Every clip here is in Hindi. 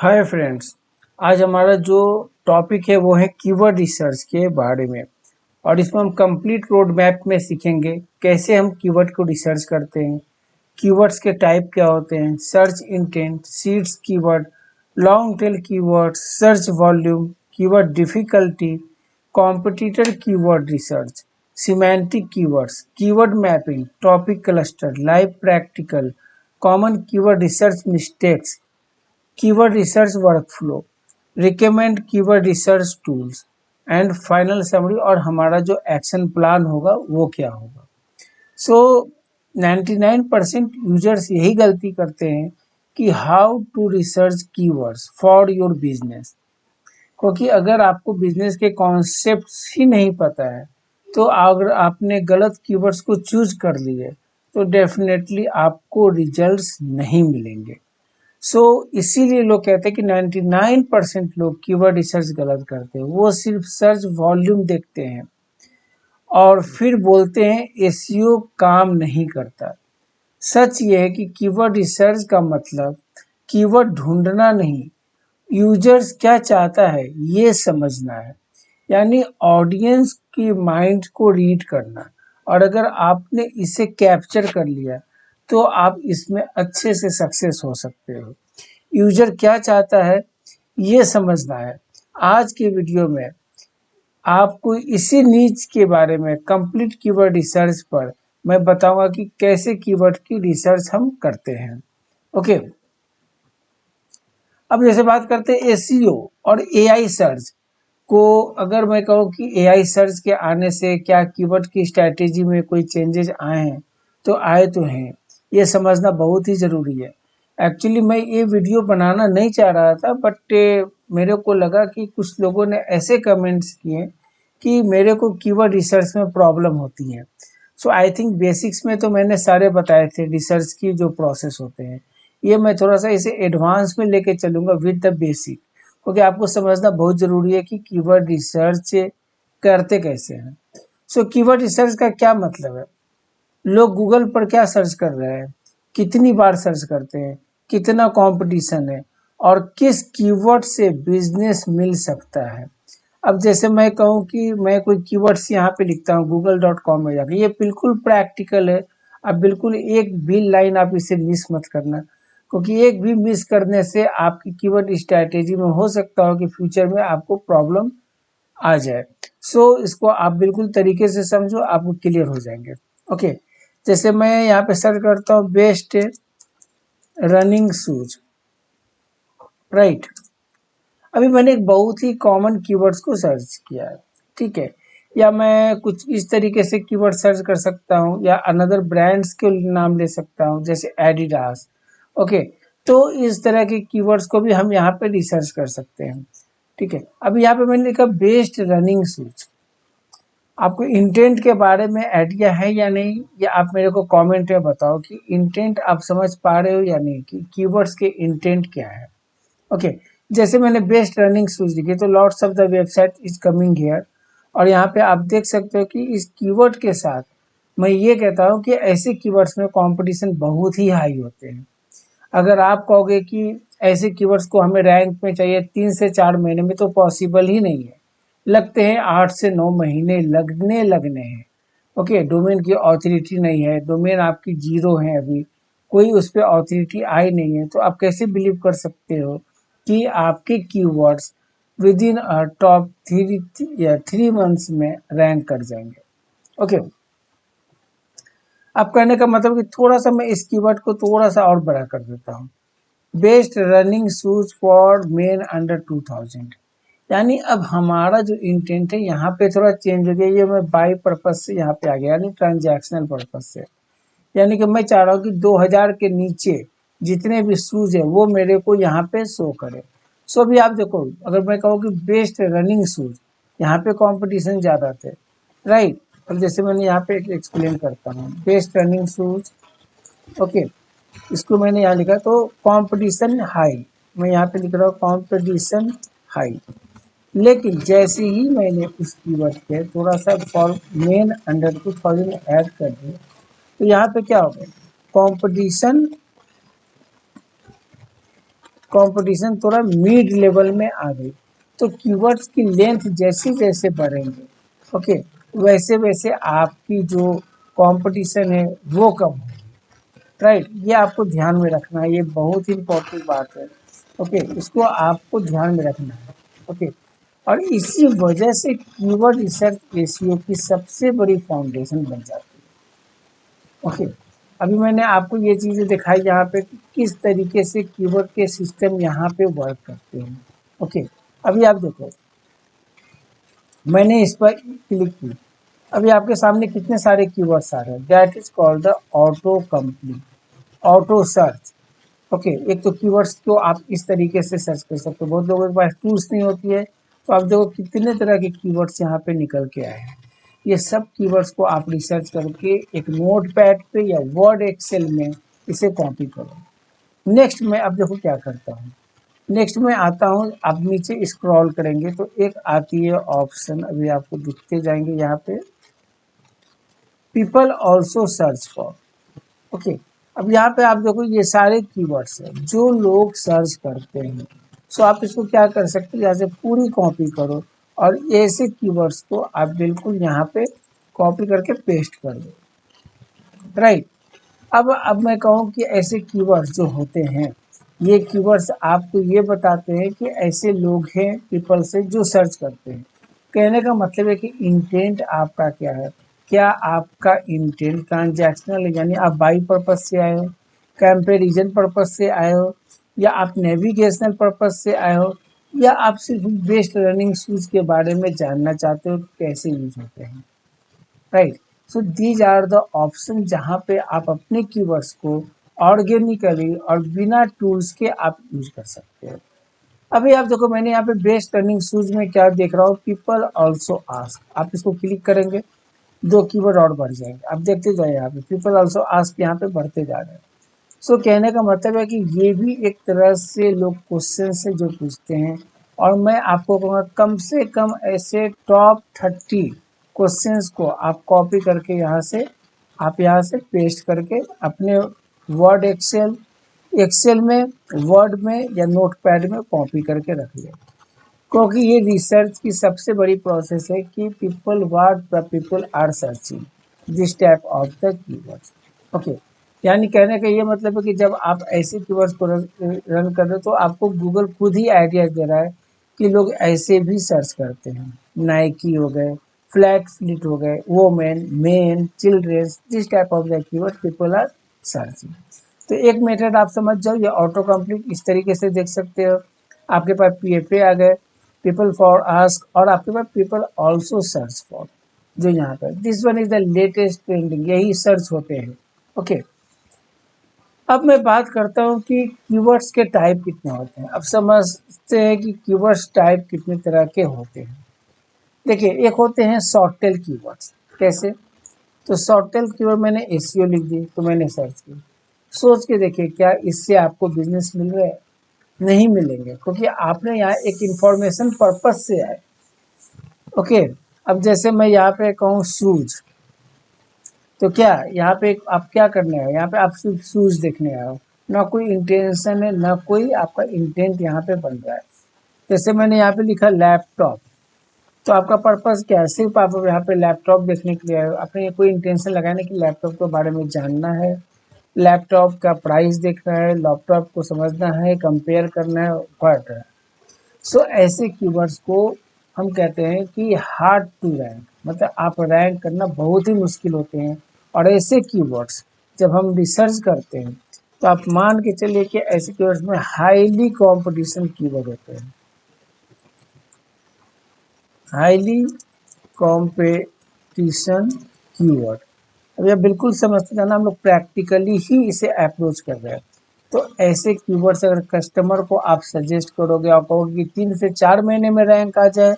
Hi friends. आज हमारा जो टॉपिक है वो है कीवर्ड रिसर्च के बारे में। और इसमें हम कंप्लीट रोड मैप में सीखेंगे कैसे हम कीवर्ड को रिसर्च करते हैं, कीवर्ड्स के टाइप क्या होते हैं, search intent, seeds keyword, long tail keyword, search volume, keyword difficulty, competitor keyword research, semantic keywords, keyword mapping, topic cluster, live practical, common keyword research mistakes, keyword research workflow, recommend keyword research tools and final summary और हमारा जो एक्शन प्लान होगा वो क्या होगा। सो 99% यूजर्स यही गलती करते हैं कि how to research keywords for your business, क्योंकि अगर आपको बिजनेस के कॉन्सेप्ट्स ही नहीं पता है तो अगर आपने गलत कीवर्ड्स को चूज कर लिए तो डेफिनेटली आपको रिजल्ट्स नहीं मिलेंगे। इसीलिए लोग कहते हैं कि 99% लोग कीवर्ड रिसर्च गलत करते हैं। वो सिर्फ सर्च वॉल्यूम देखते हैं और फिर बोलते हैं एसईओ काम नहीं करता। सच ये है कि कीवर्ड रिसर्च का मतलब कीवर्ड ढूंढना नहीं, यूजर्स क्या चाहता है ये समझना है, यानी ऑडियंस की माइंड को रीड करना। और अगर आपने इसे कैप्चर कर लिया तो आप इसमें अच्छे से सक्सेस हो सकते हो। यूजर क्या चाहता है ये समझना है। आज के वीडियो में आपको इसी नीच के बारे में कंप्लीट कीवर्ड रिसर्च पर मैं बताऊंगा कि कैसे कीवर्ड की रिसर्च हम करते हैं। ओके, अब जैसे बात करते हैं एसईओ और एआई सर्च को। अगर मैं कहूँ कि एआई सर्च के आने से क्या कीवर्ड की स्ट्रैटेजी में कोई चेंजेस आए हैं, तो आए तो हैं। ये समझना बहुत ही ज़रूरी है। एक्चुअली मैं ये वीडियो बनाना नहीं चाह रहा था, बट मेरे को लगा कि कुछ लोगों ने ऐसे कमेंट्स किए कि मेरे को कीवर्ड रिसर्च में प्रॉब्लम होती है। सो आई थिंक बेसिक्स में तो मैंने सारे बताए थे रिसर्च की जो प्रोसेस होते हैं। ये मैं थोड़ा सा इसे एडवांस में लेके चलूँगा विद द बेसिक, क्योंकि आपको समझना बहुत ज़रूरी है कि कीवर्ड रिसर्च करते कैसे हैं। कीवर्ड रिसर्च का क्या मतलब है? लोग गूगल पर क्या सर्च कर रहे हैं, कितनी बार सर्च करते हैं, कितना कंपटीशन है और किस कीवर्ड से बिजनेस मिल सकता है। अब जैसे मैं कहूँ कि मैं कोई कीवर्ड्स यहाँ पे लिखता हूँ google.com में जाकर, ये बिल्कुल प्रैक्टिकल है। अब बिल्कुल एक भी लाइन आप इसे मिस मत करना, क्योंकि एक भी मिस करने से आपकी कीवर्ड स्ट्रैटेजी में हो सकता हो कि फ्यूचर में आपको प्रॉब्लम आ जाए। इसको आप बिल्कुल तरीके से समझो, आपको क्लियर हो जाएंगे। ओके, जैसे मैं यहाँ पे सर्च करता हूँ बेस्ट रनिंग शूज, राइट। अभी मैंने एक बहुत ही कॉमन कीवर्ड्स को सर्च किया है, ठीक है। या मैं कुछ इस तरीके से कीवर्ड सर्च कर सकता हूँ या अनदर ब्रांड्स के नाम ले सकता हूँ जैसे एडिडास। ओके, तो इस तरह के कीवर्ड्स को भी हम यहाँ पे रिसर्च कर सकते हैं, ठीक है। अब यहाँ पे मैंने लिखा बेस्ट रनिंग शूज। आपको इंटेंट के बारे में आइडिया है या नहीं, या आप मेरे को कमेंट में बताओ कि इंटेंट आप समझ पा रहे हो या नहीं, कि कीवर्ड्स के इंटेंट क्या है। ओके, जैसे मैंने बेस्ट रनिंग शूज लिखी तो lots of the website is coming here. और यहाँ पे आप देख सकते हो कि इस कीवर्ड के साथ मैं ये कहता हूँ कि ऐसे कीवर्ड्स में कंपटीशन बहुत ही हाई होते हैं। अगर आप कहोगे कि ऐसे कीवर्ड्स को हमें रैंक में चाहिए 3 से 4 महीने में, तो पॉसिबल ही नहीं है। लगते हैं 8 से 9 महीने लगने हैं। ओके, डोमेन की ऑथोरिटी नहीं है, डोमेन आपकी जीरो है, अभी कोई उस पर ऑथोरिटी आई नहीं है, तो आप कैसे बिलीव कर सकते हो कि आपके keywords with in top 3 months में रैंक कर जाएंगे। ओके, अब कहने का मतलब कि थोड़ा सा मैं इस कीवर्ड को थोड़ा सा और बड़ा कर देता हूँ। Best running shoes for main under 2000, यानी अब हमारा जो इंटेंट है यहाँ पे थोड़ा चेंज हो गया। ये मैं बाई पर्पज से यहाँ पे आ गया, यानी ट्रांजैक्शनल पर्पज से। यानी कि मैं चाह रहा हूँ कि 2000 के नीचे जितने भी शूज है वो मेरे को यहाँ पे शो करे। अभी आप देखो, अगर मैं कहूँ कि बेस्ट रनिंग शूज, यहाँ पे कंपटीशन ज़्यादा थे, राइट। अब जैसे मैंने यहाँ पे एक्सप्लेन करता हूँ बेस्ट रनिंग शूज। ओके, इसको मैंने यहाँ लिखा तो कंपटीशन हाई, मैं यहाँ पे लिख रहा हूँ कंपटीशन हाई। लेकिन जैसे ही मैंने उस कीवर्ड पे थोड़ा सा फॉर मेन अंडर 2000 ऐड कर दिया तो यहाँ पे क्या हो गया, कंपटीशन कंपटीशन थोड़ा मिड लेवल में आ गई, तो कीवर्ड्स की लेंथ जैसे जैसे बढ़ेंगे, ओके, वैसे वैसे आपकी जो कंपटीशन है वो कम होगी, राइट। ये आपको ध्यान में रखना है, ये बहुत ही इंपॉर्टेंट बात है, ओके, इसको आपको ध्यान में रखना है, ओके। और इसी वजह से कीवर्ड रिसर्च एसईओ की सबसे बड़ी फाउंडेशन बन जाती है, ओके। अभी मैंने आपको ये चीजें दिखाई यहाँ पे कि किस तरीके से कीवर्ड के सिस्टम यहाँ पे वर्क करते हैं, ओके। अभी आप देखो, मैंने इस पर क्लिक की, अभी आपके सामने कितने सारे कीवर्ड्स आ रहे हैं, that is called the auto complete, auto search, okay. एक तो कीवर्ड्स को आप इस तरीके से सर्च कर सकते हो, बहुत लोगों के पास टूल्स नहीं होती है, तो आप देखो कितने तरह के कीवर्ड्स यहाँ पे निकल के आए हैं। ये सब कीवर्ड्स को आप रिसर्च करके एक नोट पैड पे या वर्ड एक्सेल में इसे कॉपी करो। नेक्स्ट मैं अब देखो क्या करता हूँ, नेक्स्ट में आता हूँ, आप नीचे स्क्रॉल करेंगे तो एक आती है ऑप्शन, अभी आपको दिखते जाएंगे यहाँ पे, people also search for, okay. अब यहाँ पे आप देखो ये सारे कीवर्ड्स हैं जो लोग सर्च करते हैं, सो आप इसको क्या कर सकते हो, यहाँ से पूरी कॉपी करो और ऐसे कीवर्ड्स को आप बिल्कुल यहाँ पे कॉपी करके पेस्ट कर दो, राइट। अब मैं कहूँ कि ऐसे कीवर्ड्स जो होते हैं, ये कीवर्ड्स आपको ये बताते हैं कि ऐसे लोग हैं पीपल से जो सर्च करते हैं। कहने का मतलब है कि इंटेंट आपका क्या है, क्या आपका इंटेंट ट्रांजैक्शनल है, यानी आप बाई पर्पज से आए हो, कंपैरिजन पर्पज से आए हो, या आप नेविगेशनल पर्पज से आए हो, या आप सिर्फ बेस्ट रनिंग शूज के बारे में जानना चाहते हो कैसे यूज होते हैं, right. So these are the option जहाँ पे आप अपने कीवर्ड्स को ऑर्गेनिकली और बिना टूल्स के आप यूज कर सकते हो। अभी आप देखो, मैंने यहाँ पे बेस्ट रनिंग शूज में क्या देख रहा हूँ, पीपल ऑल्सो आस्क, आप इसको क्लिक करेंगे, दो कीवर्ड और बढ़ जाएंगे, आप देखते जाए यहाँ पे पीपल ऑल्सो आस्क यहाँ पे बढ़ते जा रहे हैं। सो कहने का मतलब है कि ये भी एक तरह से लोग क्वेश्चन से जो पूछते हैं, और मैं आपको कहूँगा कम से कम ऐसे टॉप 30 क्वेश्चंस को आप कॉपी करके यहाँ से पेस्ट करके अपने वर्ड एक्सेल में, वर्ड में या नोट पैड में कॉपी करके रख ले, क्योंकि ये रिसर्च की सबसे बड़ी प्रोसेस है कि people what the people are searching this type of the keywords, okay. यानी कहने का ये मतलब है कि जब आप ऐसे कीवर्ड्स को रन कर रहे हो तो आपको गूगल खुद ही आइडिया दे रहा है कि लोग ऐसे भी सर्च करते हैं, नाइकी हो गए, फ्लैट फ्लीट हो गए, women, men, childrens, this type of the keyword people are searching. तो एक मेथड आप समझ जाओ, ये ऑटो कंप्लीट इस तरीके से देख सकते हो। आपके पास पीएफए आ गए, पीपल फॉर आस्क, और आपके पास पीपल ऑल्सो सर्च फॉर, जो यहाँ पर this one is the latest trending, यही सर्च होते हैं, ओके। अब मैं बात करता हूँ कि कीवर्ड्स के टाइप कितने होते हैं। अब समझते हैं कि कीवर्ड्स टाइप कितने तरह के होते हैं। देखिए, एक होते हैं शॉर्ट टेल कीवर्ड्स, कैसे, तो शॉर्ट टेल कीवर्ड मैंने एसईओ लिख दी तो मैंने सर्च की, सोच के देखिए क्या इससे आपको बिजनेस मिल रहा है, नहीं मिलेंगे, क्योंकि आपने यहाँ एक इंफॉर्मेशन पर्पज से आए, ओके। अब जैसे मैं यहाँ पे कहूँ शूज, तो क्या यहाँ पे आप क्या करने आए, यहाँ पे आप सिर्फ शूज देखने आए हो, ना कोई इंटेंशन है, ना कोई आपका इंटेंट यहाँ पे बन रहा है। जैसे मैंने यहाँ पे लिखा लैपटॉप, तो आपका पर्पज क्या है, सिर्फ आप यहाँ पे लैपटॉप देखने के लिए आए हो, आपने कोई इंटेंशन लगाने कि लैपटॉप के बारे में जानना है, लैपटॉप का प्राइस देखना है, लैपटॉप को समझना है, कंपेयर करना है, पढ़ रहा है। सो ऐसे कीवर्ड्स को हम कहते हैं कि हार्ड टू रैंक, मतलब आप रैंक करना बहुत ही मुश्किल होते हैं। और ऐसे कीवर्ड्स जब हम रिसर्च करते हैं तो आप मान के चलिए कि ऐसे कीवर्ड्स में हाईली कंपटीशन कीवर्ड होते हैं, हाईली कंपटीशन कीवर्ड। अब यह बिल्कुल समझते जाना, हम लोग प्रैक्टिकली ही इसे अप्रोच कर रहे हैं। तो ऐसे कीवर्ड्स अगर कस्टमर को आप सजेस्ट करोगे और कहोगे कि 3 से 4 महीने में रैंक आ जाए,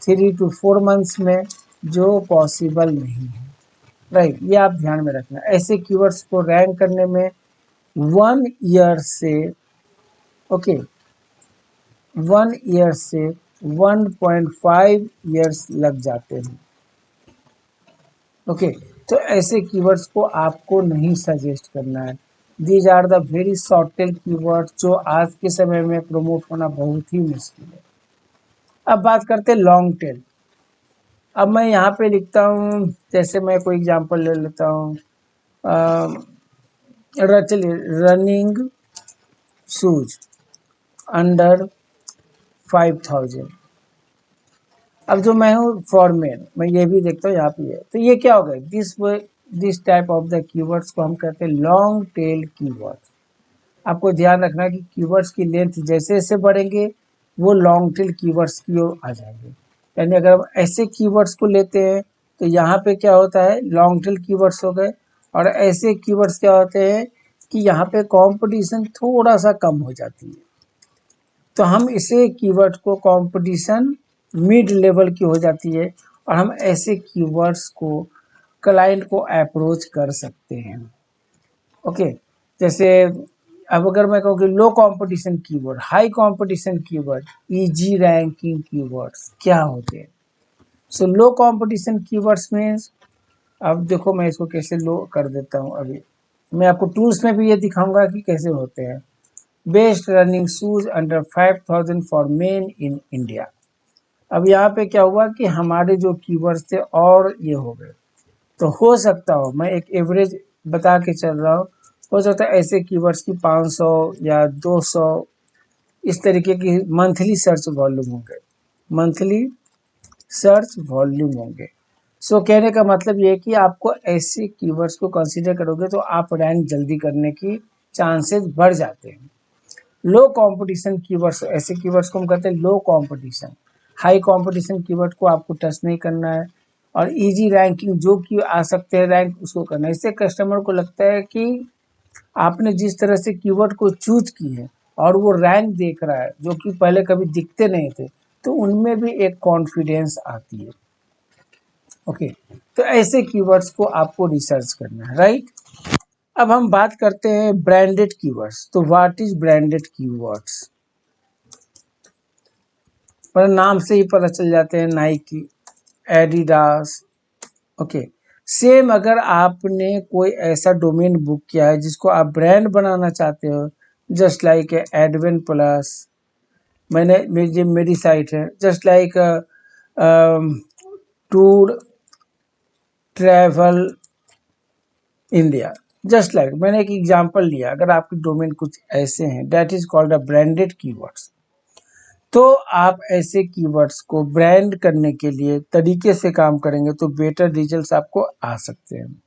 3 to 4 मंथ्स में, जो पॉसिबल नहीं है, राइट। ये आप ध्यान में रखना, ऐसे कीवर्ड्स को रैंक करने में 1 ईयर से, ओके, 1 ईयर से 1.5 ईयर्स लग जाते हैं, ओके। तो ऐसे कीवर्ड्स को आपको नहीं सजेस्ट करना है, these are the very short tail keyword जो आज के समय में प्रमोट होना बहुत ही मुश्किल है। अब बात करते हैं लॉन्ग टेल। अब मैं यहाँ पे लिखता हूँ, जैसे मैं कोई एग्जांपल ले लेता हूँ, चलिए रनिंग शूज अंडर 5000। अब जो मैं हूँ फॉरमैन, मैं ये भी देखता हूँ यहाँ पे है, तो ये क्या हो गया, this type of the keywords को हम कहते हैं लॉन्ग टेल कीवर्ड्स। आपको ध्यान रखना है कि कीवर्ड्स की लेंथ जैसे जैसे बढ़ेंगे वो लॉन्ग टेल कीवर्ड्स की ओर आ जाएंगे। यानी अगर हम ऐसे कीवर्ड्स को लेते हैं तो यहाँ पे क्या होता है, लॉन्ग टेल कीवर्ड्स हो गए, और ऐसे कीवर्ड्स क्या होते हैं कि यहाँ पे कंपटीशन थोड़ा सा कम हो जाती है, तो हम इसे कीवर्ड को कंपटीशन मिड लेवल की हो जाती है, और हम ऐसे कीवर्ड्स को क्लाइंट को अप्रोच कर सकते हैं। ओके, जैसे अब अगर मैं कहूँ कि low competition keyword, high competition keyword, easy ranking keywords क्या होते हैं। So low competition keywords means, अब देखो मैं इसको कैसे लो कर देता हूँ, अभी मैं आपको टूल्स में भी ये दिखाऊंगा कि कैसे होते हैं। Best running shoes under 5000 for main in India. अब यहाँ पे क्या हुआ कि हमारे जो कीवर्ड्स थे और ये हो गए, तो हो सकता हो, मैं एक एवरेज बता के चल रहा हूँ, हो सकता है ऐसे कीवर्ड्स की 500 या 200 इस तरीके की मंथली सर्च वॉल्यूम होंगे, मंथली सर्च वॉल्यूम होंगे। सो कहने का मतलब ये है कि आपको ऐसे कीवर्ड्स को कंसीडर करोगे तो आप रैंक जल्दी करने की चांसेस बढ़ जाते हैं। लो कंपटीशन कीवर्ड्स, ऐसे कीवर्ड्स को हम कहते हैं लो कंपटीशन। हाई कंपटीशन कीवर्ड को आपको टच नहीं करना है, और इजी रैंकिंग जो कि आ सकते हैं रैंक उसको करना है। इससे कस्टमर को लगता है कि आपने जिस तरह से कीवर्ड को चूज की है और वो रैंक देख रहा है जो कि पहले कभी दिखते नहीं थे, तो उनमें भी एक कॉन्फिडेंस आती है। ओके, तो ऐसे कीवर्ड्स को आपको रिसर्च करना है, राइट। अब हम बात करते हैं ब्रांडेड कीवर्ड्स। तो व्हाट इज ब्रांडेड कीवर्ड्स, पर नाम से ही पता चल जाते हैं, नाइकी, एडिडास। ओके, सेम अगर आपने कोई ऐसा डोमेन बुक किया है जिसको आप ब्रांड बनाना चाहते हो, जस्ट लाइक एडवेन प्लस, मैंने मेरी साइट है, just like tour travel India, just like मैंने एक एग्जांपल लिया। अगर आपके डोमेन कुछ ऐसे हैं, that is called a branded keywords. तो आप ऐसे कीवर्ड्स को ब्रांड करने के लिए तरीके से काम करेंगे तो बेटर रिजल्ट्स आपको आ सकते हैं।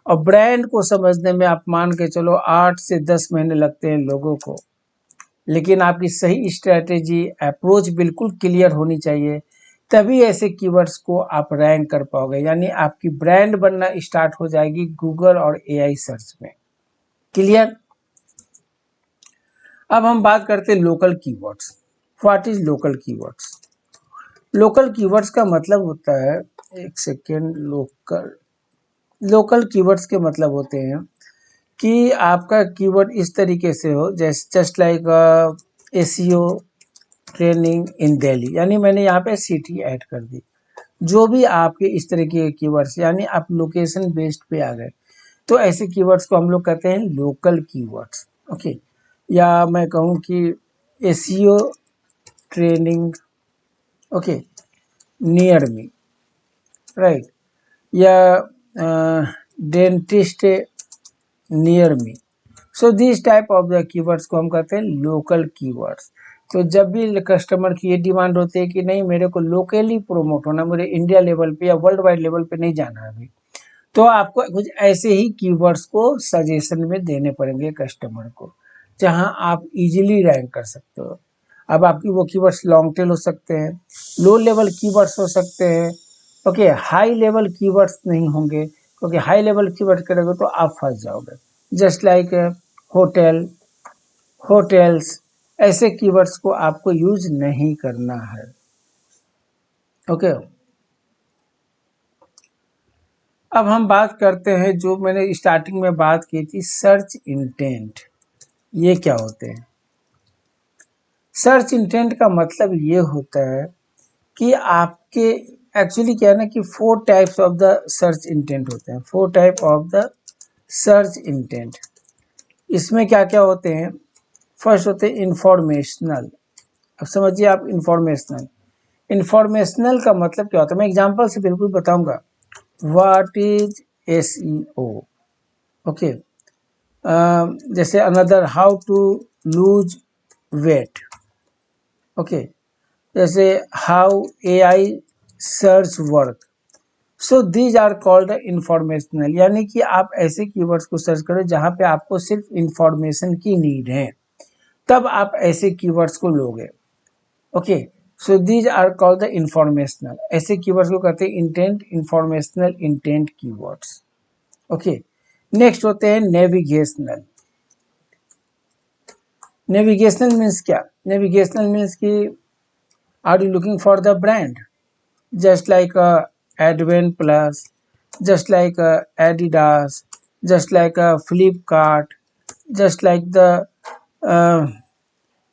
और ब्रांड को समझने में आप मान के चलो 8 से 10 महीने लगते हैं लोगों को, लेकिन आपकी सही स्ट्रेटेजी अप्रोच बिल्कुल क्लियर होनी चाहिए, तभी ऐसे कीवर्ड्स को आप रैंक कर पाओगे, यानी आपकी ब्रांड बनना स्टार्ट हो जाएगी गूगल और एआई सर्च में। क्लियर। अब हम बात करते हैं local keywords. What is local keywords. Local keywords का मतलब होता है, एक सेकेंड, लोकल कीवर्ड्स के मतलब होते हैं कि आपका कीवर्ड इस तरीके से हो, just like SEO training in Delhi, यानी मैंने यहाँ पे सिटी ऐड कर दी। जो भी आपके इस तरीके के कीवर्ड्स, यानी आप लोकेशन बेस्ड पे आ गए, तो ऐसे कीवर्ड्स को हम लोग कहते हैं लोकल कीवर्ड्स। ओके, या मैं कहूँ कि SEO training, okay, near me, right, या dentist near me. So this type of the keywords को हम कहते हैं लोकल कीवर्ड्स। तो जब भी कस्टमर की ये डिमांड होती है कि नहीं मेरे को लोकली प्रोमोट होना, मुझे इंडिया लेवल पे या वर्ल्ड वाइड लेवल पे नहीं जाना है अभी, तो आपको कुछ ऐसे ही कीवर्ड्स को सजेशन में देने पड़ेंगे कस्टमर को, जहां आप इजीली रैंक कर सकते हो। अब आपकी वो कीवर्ड्स लॉन्ग टेल हो सकते हैं, लो लेवल कीवर्ड्स हो सकते हैं, ओके, हाई लेवल कीवर्ड्स नहीं होंगे, क्योंकि हाई लेवल कीवर्ड करोगे तो आप फंस जाओगे। जस्ट लाइक होटल, होटल्स, ऐसे कीवर्ड्स को आपको यूज नहीं करना है। ओके, अब हम बात करते हैं जो मैंने स्टार्टिंग में बात की थी, सर्च इंटेंट। ये क्या होते हैं। सर्च इंटेंट का मतलब ये होता है कि आपके, एक्चुअली क्या है ना कि 4 types of the search intent होते हैं, 4 type of the search intent. इसमें क्या क्या होते हैं? फर्स्ट होते हैं इंफॉर्मेशनल। अब समझिए आप, इंफॉर्मेशनल, इंफॉर्मेशनल का मतलब क्या होता है? मैं एग्जांपल से बिल्कुल बताऊंगा। What is SEO? ओके, जैसे another, how to lose weight. Okay, जैसे how AI search work. So these are called informational, यानी कि आप ऐसे कीवर्ड्स को सर्च करें जहां पे आपको सिर्फ इंफॉर्मेशन की नीड है, तब आप ऐसे कीवर्ड्स को लोगे। Okay, so these are called the informational. ऐसे कीवर्ड्स को कहते हैं intent, informational intent keywords. Okay, next होते हैं नेविगेशनल। नेविगेशनल मीन्स क्या? नेविगेशनल मीन्स कि are you looking for the brand, just like Advent Plus, just like Adidas, just like Flipkart, just like the uh,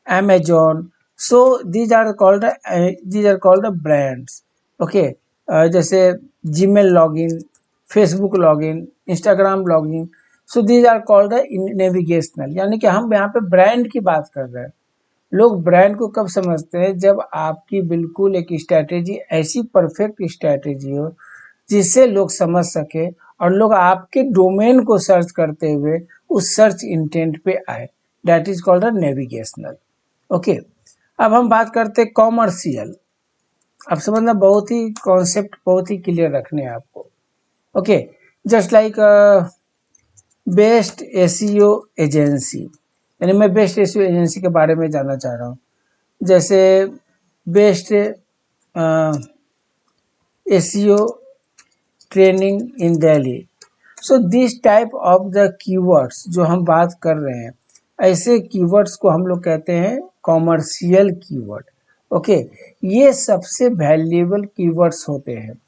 Amazon. So these are called the brands. Okay, जैसे Gmail login, Facebook login, Instagram login. So these are called the navigational, यानी कि हम यहाँ पे ब्रांड की बात कर रहे हैं। लोग ब्रांड को कब समझते हैं? जब आपकी बिल्कुल एक स्ट्रैटेजी, ऐसी परफेक्ट स्ट्रैटेजी हो जिससे लोग समझ सके और लोग आपके डोमेन को सर्च करते हुए उस सर्च इंटेंट पे आए। That is called a navigational. Okay, अब हम बात करते हैं कॉमर्शियल। अब समझना, बहुत ही कॉन्सेप्ट बहुत ही क्लियर रखने हैं आपको। Okay, just like best SEO agency, यानी मैं बेस्ट एसईओ एजेंसी के बारे में जानना चाह रहा हूँ। जैसे best SEO training in Delhi. So this type of the keywords जो हम बात कर रहे हैं, ऐसे कीवर्ड्स को हम लोग कहते हैं कॉमर्शियल कीवर्ड। ओके, ये सबसे वैल्यूएबल कीवर्ड्स होते हैं।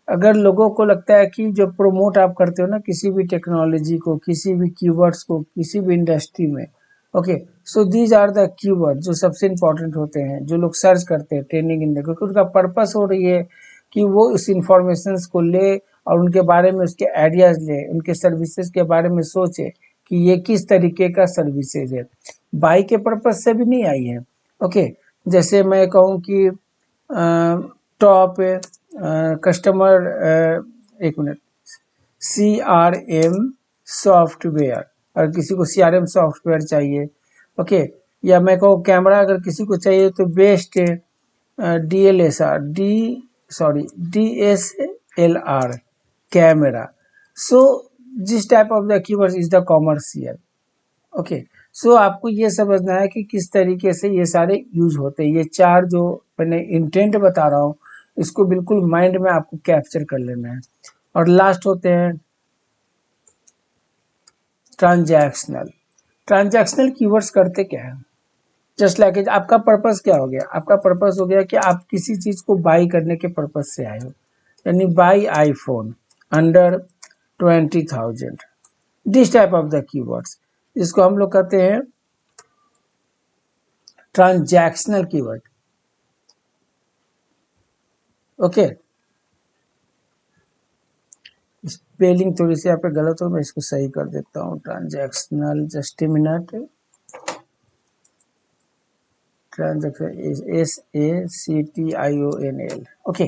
अगर लोगों को लगता है कि जो प्रमोट आप करते हो ना किसी भी टेक्नोलॉजी को, किसी भी कीवर्ड्स को, किसी भी इंडस्ट्री में, okay, so these are the keyword जो सबसे इंपॉर्टेंट होते हैं, जो लोग सर्च करते हैं ट्रेनिंग इन, क्योंकि उनका पर्पस हो रही है कि वो उस इंफॉर्मेशन को ले और उनके बारे में उसके आइडियाज ले, उनके सर्विसेज के बारे में सोचे कि ये किस तरीके का सर्विसेज है। बाई के पर्पस से भी नहीं आई है। ओके, जैसे मैं कहूँ कि टॉप कस्टमर, एक मिनट, CRM सॉफ्टवेयर, अगर किसी को CRM सॉफ्टवेयर चाहिए, ओके, या मैं कहूँ कैमरा अगर किसी को चाहिए तो best DLSR, DSLR camera. So this type of the keyword is the commercial. Okay, so आपको ये समझना है कि किस तरीके से ये सारे यूज होते हैं। ये चार जो मैंने इंटेंट बता रहा हूँ, इसको बिल्कुल माइंड में आपको कैप्चर कर लेना है। और लास्ट होते हैं ट्रांजैक्शनल। ट्रांजैक्शनल कीवर्ड्स करते क्या है? जस्ट लाइक आपका पर्पस क्या हो गया? आपका पर्पस हो गया कि आप किसी चीज को बाई करने के पर्पस से आए हो, यानी by iPhone under 20,000। This type of the keywords, इसको हम लोग कहते हैं ट्रांजैक्शनल कीवर्ड। ओके, स्पेलिंग थोड़ी सी यहाँ पे गलत हो, मैं इसको सही कर देता हूँ। Transactional, just a minute, transaction SACTIONL। Okay,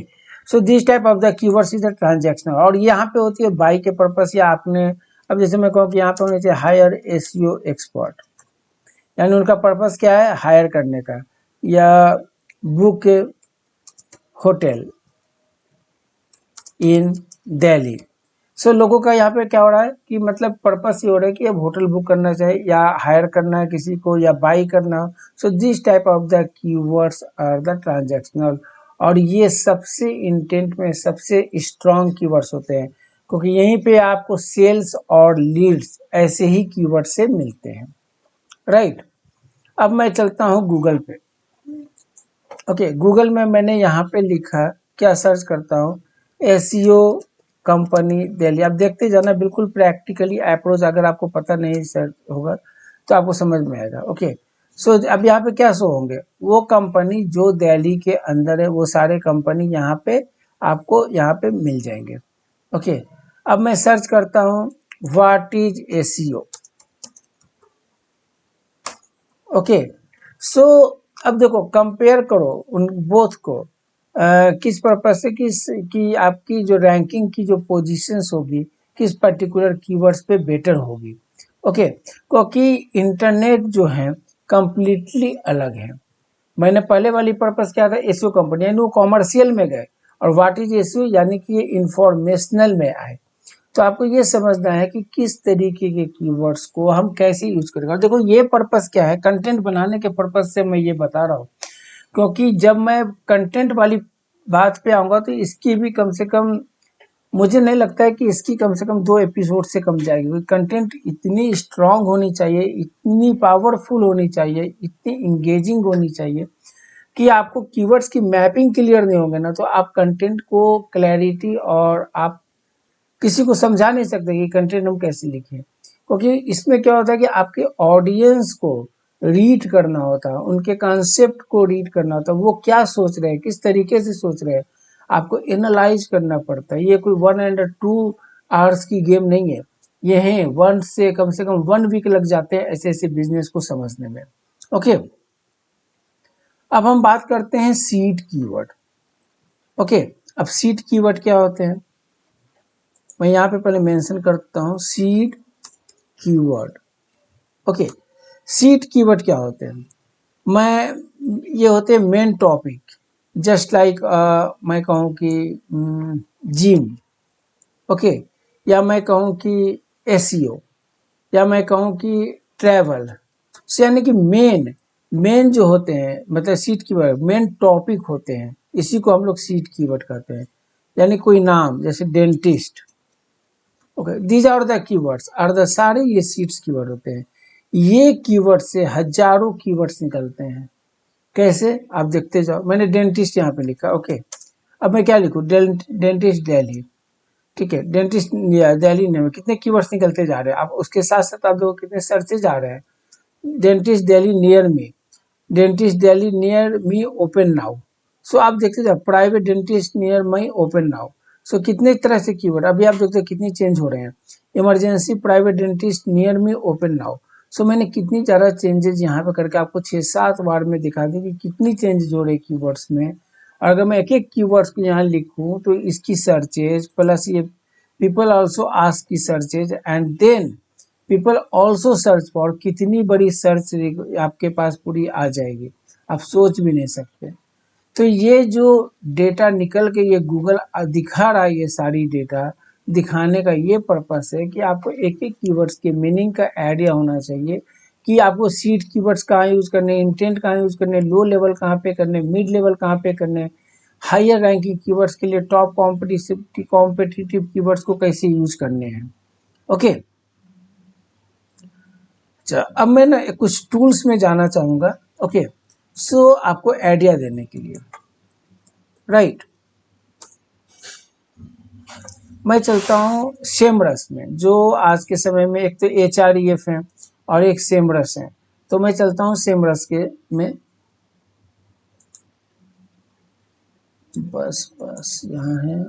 so this type of the keywords is the transactional. और यहाँ पे होती है बाई के पर्पस, या आपने, अब जैसे मैं कहूँ कि यहाँ पे होने चाहिए हायर SEO एक्सपर्ट, यानी उनका पर्पस क्या है? हायर करने का, या बुक होटल इन दिल्ली। सो लोगों का यहाँ पे क्या हो रहा है कि मतलब पर्पस ये हो रहा है कि अब होटल बुक करना चाहिए, या हायर करना है किसी को, या बाई करना हो। So this type of the keywords are the transactional. और ये सबसे इंटेंट में सबसे स्ट्रॉन्ग कीवर्ड्स होते हैं, क्योंकि यहीं पे आपको सेल्स और लीड्स ऐसे ही कीवर्ड से मिलते हैं। राइट, अब मैं चलता हूँ गूगल पे। ओके, गूगल में मैंने यहाँ पे लिखा, क्या सर्च करता हूँ, एसईओ कंपनी दिल्ली। आप देखते जाना, बिल्कुल प्रैक्टिकली अप्रोच, अगर आपको पता नहीं सर होगा तो आपको समझ में आएगा। ओके, सो अब यहाँ पे क्या शो होंगे? वो कंपनी जो दिल्ली के अंदर है, वो सारे कंपनी यहाँ पे आपको यहाँ पे मिल जाएंगे। ओके, अब मैं सर्च करता हूँ व्हाट इज एसईओ। ओके। सो अब देखो, कंपेयर करो उन बोथ को, किस पर्पज से, कि आपकी जो रैंकिंग की जो पोजीशंस होगी किस पर्टिकुलर कीवर्ड्स पे बेटर होगी। ओके, क्योंकि इंटरनेट जो है कंप्लीटली अलग है। मैंने पहले वाली पर्पस क्या था, एसईओ कंपनी, यानी वो कॉमर्शियल में गए, और व्हाट इज एसईओ, यानी कि ये इंफॉर्मेशनल में आए। तो आपको ये समझना है कि किस तरीके के कीवर्ड्स को हम कैसे यूज करेंगे। देखो ये पर्पस क्या है, कंटेंट बनाने के पर्पस से मैं ये बता रहा हूँ, क्योंकि जब मैं कंटेंट वाली बात पे आऊंगा तो इसकी भी कम से कम, मुझे नहीं लगता है कि इसकी कम से कम 2 एपिसोड से कम जाएगी, क्योंकि कंटेंट इतनी स्ट्रांग होनी चाहिए, इतनी पावरफुल होनी चाहिए, इतनी इंगेजिंग होनी चाहिए कि आपको कीवर्ड्स की मैपिंग क्लियर नहीं होंगे ना, तो आप कंटेंट को क्लैरिटी, और आप किसी को समझा नहीं सकते कि कंटेंट हम कैसे लिखें, क्योंकि इसमें क्या होता है कि आपके ऑडियंस को रीड करना होता है, उनके कॉन्सेप्ट को रीड करना होता है, वो क्या सोच रहे हैं, किस तरीके से सोच रहे हैं, आपको एनालाइज करना पड़ता है। ये कोई 1 और 2 आवर्स की गेम नहीं है, ये है कम से कम 1 वीक लग जाते हैं ऐसे ऐसे बिजनेस को समझने में। ओके, अब हम बात करते हैं सीड कीवर्ड। ओके, अब सीड कीवर्ड क्या होते हैं, मैं यहाँ पे पहले मेंशन करता हूँ seed keyword. Okay, seed keyword क्या होते हैं, मैं ये होते हैं मेन टॉपिक, जस्ट लाइक मैं कहूँ कि जिम, ओके, या मैं कहूँ कि एसईओ, या मैं कहूँ कि ट्रैवल, यानी कि मेन मेन जो होते हैं, मतलब सीड कीवर्ड मेन टॉपिक होते हैं, इसी को हम लोग सीड कीवर्ड कहते हैं। यानी कोई नाम, जैसे dentist, okay, these are the keywords, are the, सारे ये सीड्स कीवर्ड होते हैं। ये कीवर्ड से हजारों कीवर्ड्स निकलते हैं। कैसे, आप देखते जाओ, मैंने डेंटिस्ट यहाँ पे लिखा, ओके, अब मैं क्या लिखूँ, डेंटिस्ट दिल्ली, ठीक है, डेंटिस्ट दिल्ली में कितने कीवर्ड्स निकलते जा रहे हैं, आप उसके साथ साथ आप देखो कितने सर्चेज आ रहे हैं। Dentist Delhi near me, dentist Delhi near me open now, so आप देखते जाओ, private dentist near my open now, so कितने तरह से कीवर्ड अभी आप देखते हो कितनी चेंज हो रहे हैं। Emergency private dentist near me open now, so मैंने कितनी ज़्यादा चेंजेस यहाँ पे करके आपको 6-7 बार में दिखा दी कि कितनी चेंजेस हो रही है कीवर्ड्स में। और अगर मैं एक एक कीवर्ड्स को यहाँ लिखूँ तो इसकी सर्चेज प्लस ये पीपल ऑल्सो आस्क की searches, and then people also search for, कितनी बड़ी सर्च आपके पास पूरी आ जाएगी, आप सोच भी नहीं सकते। तो ये जो डेटा निकल के ये गूगल दिखा रहा है, ये सारी डेटा दिखाने का ये पर्पस है कि आपको एक एक कीवर्ड्स के मीनिंग का आइडिया होना चाहिए, कि आपको सीड कीवर्ड्स कहाँ यूज करने, इंटेंट कहाँ यूज करने, लो लेवल कहाँ पे करने, मिड लेवल कहाँ पे करने, हायर रैंकिंग कीवर्ड्स के लिए टॉप कॉम्पिटिटिव कीवर्ड्स को कैसे यूज करने हैं। ओके, अच्छा, अब मैं ना कुछ टूल्स में जाना चाहूँगा। ओके, सो आपको आइडिया देने के लिए, राइट, मैं चलता हूँ सेमरस में, जो आज के समय में एक तो HREF है और एक सेमरस है, तो मैं चलता हूँ सेमरस के में, बस बस यहाँ है।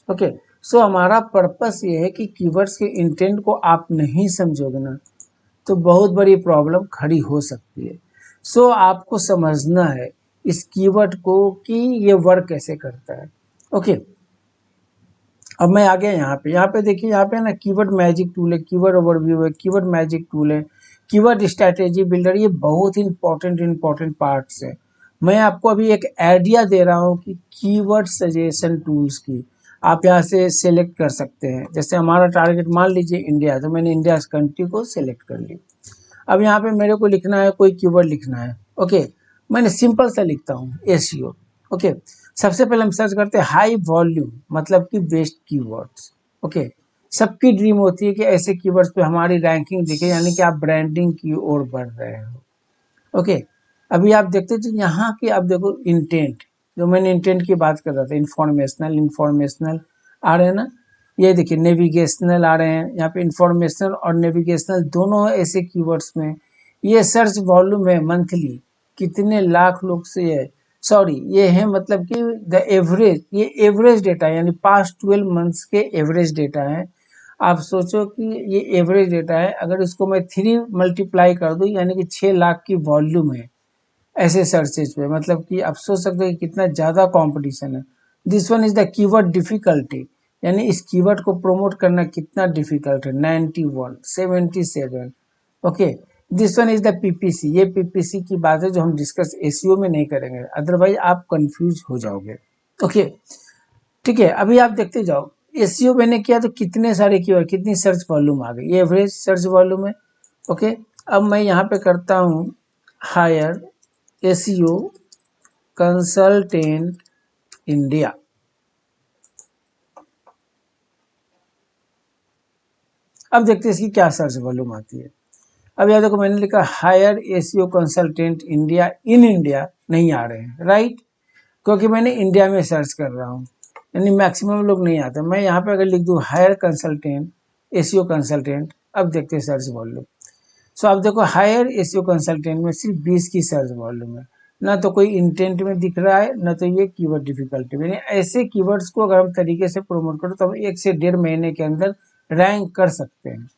ओके, सो हमारा पर्पस ये है कि कीवर्ड्स के इंटेंट को आप नहीं समझोगे ना, तो बहुत बड़ी प्रॉब्लम खड़ी हो सकती है। सो आपको समझना है इस कीवर्ड को कि ये वर्क कैसे करता है। ओके, अब मैं आ गया यहाँ पे देखिए, यहाँ पे ना कीवर्ड मैजिक टूल है, कीवर्ड ओवरव्यू है, कीवर्ड मैजिक टूल है, कीवर्ड स्ट्रैटेजी बिल्डर, ये बहुत इंपॉर्टेंट पार्ट्स है। मैं आपको अभी एक आइडिया दे रहा हूँ कि कीवर्ड सजेशन टूल्स की आप यहाँ से सेलेक्ट कर सकते हैं। जैसे हमारा टारगेट मान लीजिए इंडिया, तो मैंने इंडिया कंट्री को सेलेक्ट कर ली। अब यहाँ पे मेरे को लिखना है, कोई कीवर्ड लिखना है। ओके, मैंने सिंपल सा लिखता हूँ एसईओ। ओके, सबसे पहले हम सर्च करते हैं हाई वॉल्यूम, मतलब कि बेस्ट कीवर्ड्स। ओके, सबकी ड्रीम होती है कि ऐसे कीवर्ड्स पे हमारी रैंकिंग दिखे, यानी कि आप ब्रांडिंग की ओर बढ़ रहे हो। ओके, अभी आप देखते तो यहाँ की आप देखो इंटेंट, जो मैंने इंटेंट की बात कर रहा था, इंफॉर्मेशनल आ रहे हैं ना, ये देखिए नेविगेशनल आ रहे हैं, यहाँ पे इंफॉर्मेशनल और नेविगेशनल दोनों ऐसे कीवर्ड्स में। ये सर्च वॉल्यूम है मंथली, कितने लाख लोग से है, सॉरी ये है मतलब कि द एवरेज, ये एवरेज डेटा यानी पास्ट 12 मंथ्स के एवरेज डेटा है। आप सोचो कि ये एवरेज डेटा है, अगर इसको मैं 3 मल्टीप्लाई कर दूं यानी कि 6 लाख की वॉल्यूम है ऐसे सर्चेज पे, मतलब कि आप सोच सकते हो कि कितना ज़्यादा कंपटीशन है। This one is the keyword difficulty, यानी इस कीवर्ड को प्रमोट करना कितना डिफिकल्ट है। 91, 77, okay. This one is the PPC, ये पीपीसी की बात है जो हम डिस्कस एसईओ में नहीं करेंगे, अदरवाइज आप कंफ्यूज हो जाओगे। ओके ठीक है, अभी आप देखते जाओ एसईओ मैंने किया तो कितने सारे कीवर्ड, कितनी सर्च वॉल्यूम आ गई, ये एवरेज सर्च वॉल्यूम है। ओके, अब मैं यहाँ पे करता हूँ हायर एसईओ कंसल्टेंट इंडिया। अब देखते हैं इसकी क्या सर्च वॉल्यूम आती है। अब याद देखो मैंने लिखा hire SEO consultant India, in India नहीं आ रहे हैं, राइट, क्योंकि मैंने इंडिया में सर्च कर रहा हूँ, यानी मैक्सिमम लोग नहीं आते। मैं यहाँ पे अगर लिख दूँ हायर कंसल्टेंट एसईओ कंसल्टेंट, अब देखते हैं सर्च वॉल्यूम। सो आप देखो हायर एसईओ कंसल्टेंट में सिर्फ 20 की सर्च वॉल्यूम है, ना तो कोई इंटेंट में दिख रहा है, ना तो ये कीवर्ड डिफिकल्टी। यानी ऐसे कीवर्ड्स को अगर हम तरीके से प्रमोट करो तो हम 1 से 1.5 महीने के अंदर रैंक कर सकते हैं।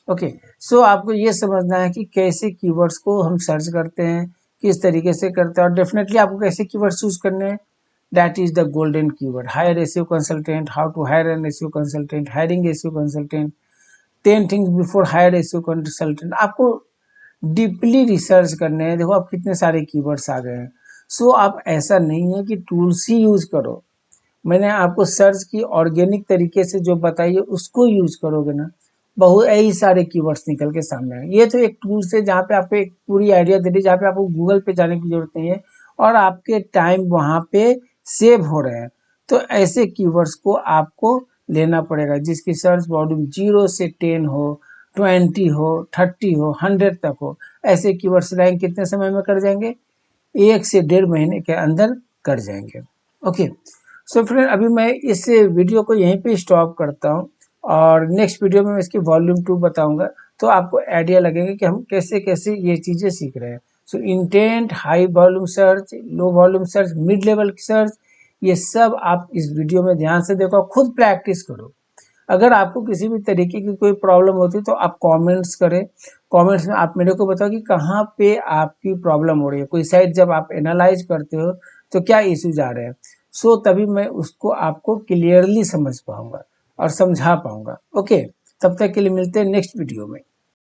ओके, सो आपको ये समझना है कि कैसे कीवर्ड्स को हम सर्च करते हैं, किस तरीके से करते हैं, और डेफिनेटली आपको कैसे कीवर्ड्स चूज करने हैं। That is the golden keyword, hire SEO consultant, how to hire an SEO consultant, hiring SEO consultant, 10 things before hire SEO consultant. आपको डीपली रिसर्च करने हैं। देखो आप कितने सारे कीवर्ड्स आ गए हैं। सो आप ऐसा नहीं है कि टूल्स ही यूज करो, मैंने आपको सर्च की ऑर्गेनिक तरीके से जो बताइए उसको यूज करोगे ना, बहुत यही सारे कीवर्ड्स निकल के सामने आए। ये तो एक टूल्स है जहाँ पे आपको एक पूरी आइडिया दे दी, जहाँ पे आपको गूगल पे जाने की जरूरत नहीं है और आपके टाइम वहाँ पे सेव हो रहे हैं। तो ऐसे कीवर्ड्स को आपको लेना पड़ेगा जिसकी सर्च वॉल्यूम 0 से 10 हो, 20 हो, 30 हो, 100 तक हो। ऐसे कीवर्ड्स रैंक कितने समय में कर जाएंगे, 1 से 1.5 महीने के अंदर कर जाएंगे। ओके, सो फ्रेंड अभी मैं इस वीडियो को यहीं पे स्टॉप करता हूँ और नेक्स्ट वीडियो में मैं इसकी वॉल्यूम 2 बताऊंगा, तो आपको आइडिया लगेगा कि हम कैसे कैसे ये चीज़ें सीख रहे हैं। So intent, high volume search, low volume search, mid level search, ये सब आप इस वीडियो में ध्यान से देखो, खुद प्रैक्टिस करो। अगर आपको किसी भी तरीके की कोई प्रॉब्लम होती है तो आप कमेंट्स करें, कमेंट्स में आप मेरे को बताओ कि कहाँ पे आपकी प्रॉब्लम हो रही है। कोई साइट जब आप एनालाइज करते हो तो क्या इश्यूज आ रहे हैं, सो तभी मैं उसको आपको क्लियरली समझ पाऊंगा और समझा पाऊंगा। ओके, तब तक के लिए मिलते हैं नेक्स्ट वीडियो में।